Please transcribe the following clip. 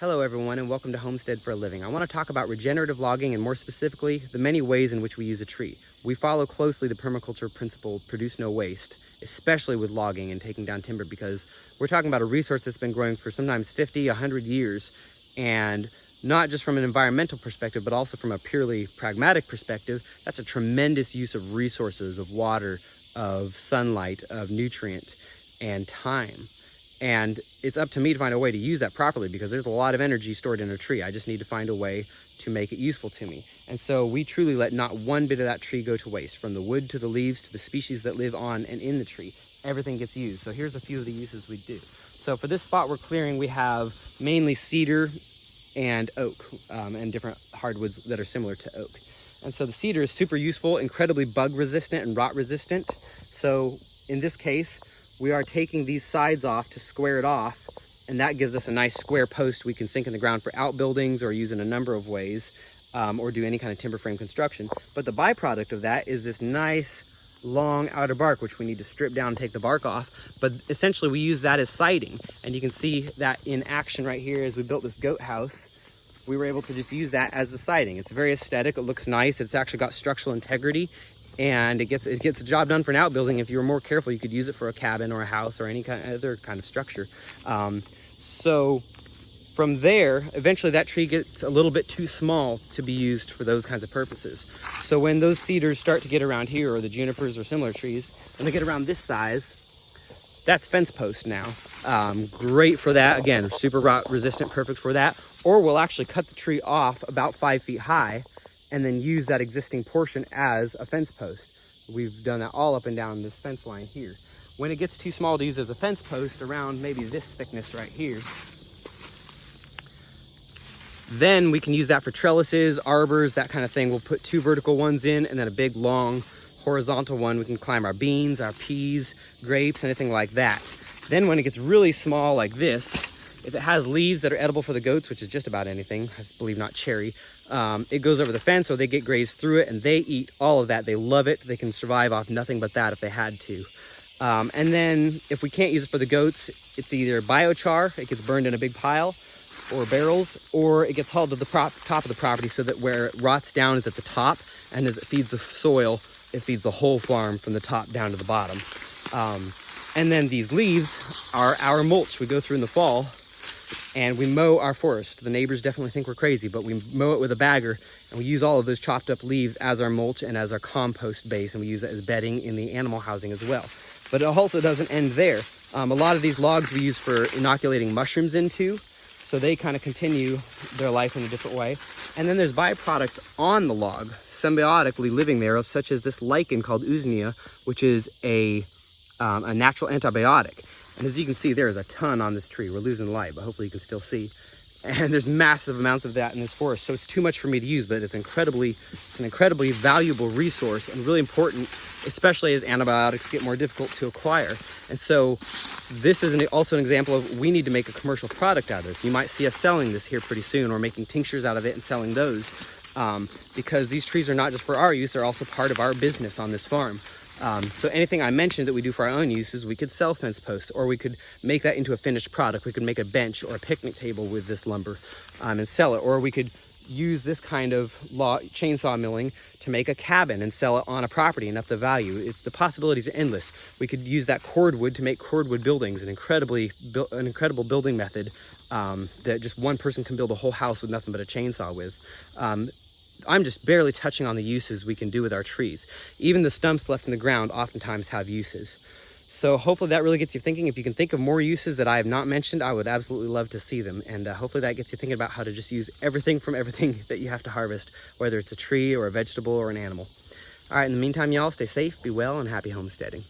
Hello everyone and welcome to Homestead for a Living. I want to talk about regenerative logging and more specifically the many ways in which we use a tree. We follow closely the permaculture principle, produce no waste, especially with logging and taking down timber, because we're talking about a resource that's been growing for sometimes 50, 100 years, and not just from an environmental perspective, but also from a purely pragmatic perspective. That's a tremendous use of resources, of water, of sunlight, of nutrient, and time. And it's up to me to find a way to use that properly, because there's a lot of energy stored in a tree. I just need to find a way to make it useful to me. And so we truly let not one bit of that tree go to waste, from the wood to the leaves to the species that live on and in the tree. Everything gets used. So here's a few of the uses we do. So for this spot we're clearing, we have mainly cedar and oak, and different hardwoods that are similar to oak. And so the cedar is super useful, incredibly bug resistant and rot resistant. So in this case, we are taking these sides off to square it off, and that gives us a nice square post we can sink in the ground for outbuildings or use in a number of ways, or do any kind of timber frame construction. But the byproduct of that is this nice long outer bark, which we need to strip down and take the bark off. But essentially we use that as siding, and you can see that in action right here as we built this goat house. We were able to just use that as the siding. It's very aesthetic, it looks nice, it's actually got structural integrity, and it gets the job done for an outbuilding. If you were more careful, you could use it for a cabin or a house or any other kind of structure. So from there, eventually that tree gets a little bit too small to be used for those kinds of purposes. So when those cedars start to get around here, or the junipers or similar trees, when they get around this size, that's fence post now. Great for that. Again, super rot resistant, perfect for that. Or we'll actually cut the tree off about 5 feet high and then use that existing portion as a fence post. We've done that all up and down this fence line here. When it gets too small to use as a fence post, around maybe this thickness right here, then we can use that for trellises, arbors, that kind of thing. We'll put 2 vertical ones in and then a big long horizontal one. We can climb our beans, our peas, grapes, anything like that. Then when it gets really small like this, if it has leaves that are edible for the goats, which is just about anything, I believe not cherry, it goes over the fence, or they get grazed through it, and they eat all of that. They love it. They can survive off nothing but that if they had to. And then if we can't use it for the goats, it's either biochar, it gets burned in a big pile, or barrels, or it gets hauled to the top of the property, so that where it rots down is at the top, and as it feeds the soil, it feeds the whole farm from the top down to the bottom. And then these leaves are our mulch we go through in the fall, and we mow our forest. The neighbors definitely think we're crazy, but we mow it with a bagger, and we use all of those chopped up leaves as our mulch and as our compost base, and we use it as bedding in the animal housing as well. But it also doesn't end there. A lot of these logs we use for inoculating mushrooms into, so they kind of continue their life in a different way. And then there's byproducts on the log, symbiotically living there, such as this lichen called Ooznia, which is a natural antibiotic. And as you can see, there is a ton on this tree. We're losing light, but hopefully you can still see. And there's massive amounts of that in this forest. So it's too much for me to use, but it's an incredibly valuable resource, and really important, especially as antibiotics get more difficult to acquire. And so this is also an example of, we need to make a commercial product out of this. You might see us selling this here pretty soon, or making tinctures out of it and selling those, because these trees are not just for our use, they're also part of our business on this farm. So anything I mentioned that we do for our own uses, we could sell fence posts, or we could make that into a finished product. We could make a bench or a picnic table with this lumber, and sell it. Or we could use this kind of chainsaw milling to make a cabin and sell it on a property and up the value. The possibilities are endless. We could use that cordwood to make cordwood buildings, an incredible building method that just one person can build a whole house with nothing but a chainsaw with. I'm just barely touching on the uses we can do with our trees. Even the stumps left in the ground oftentimes have uses. So hopefully that really gets you thinking. If you can think of more uses that I have not mentioned, I would absolutely love to see them. And hopefully that gets you thinking about how to just use everything from everything that you have to harvest, whether it's a tree or a vegetable or an animal. All right, in the meantime, y'all, stay safe, be well, and happy homesteading.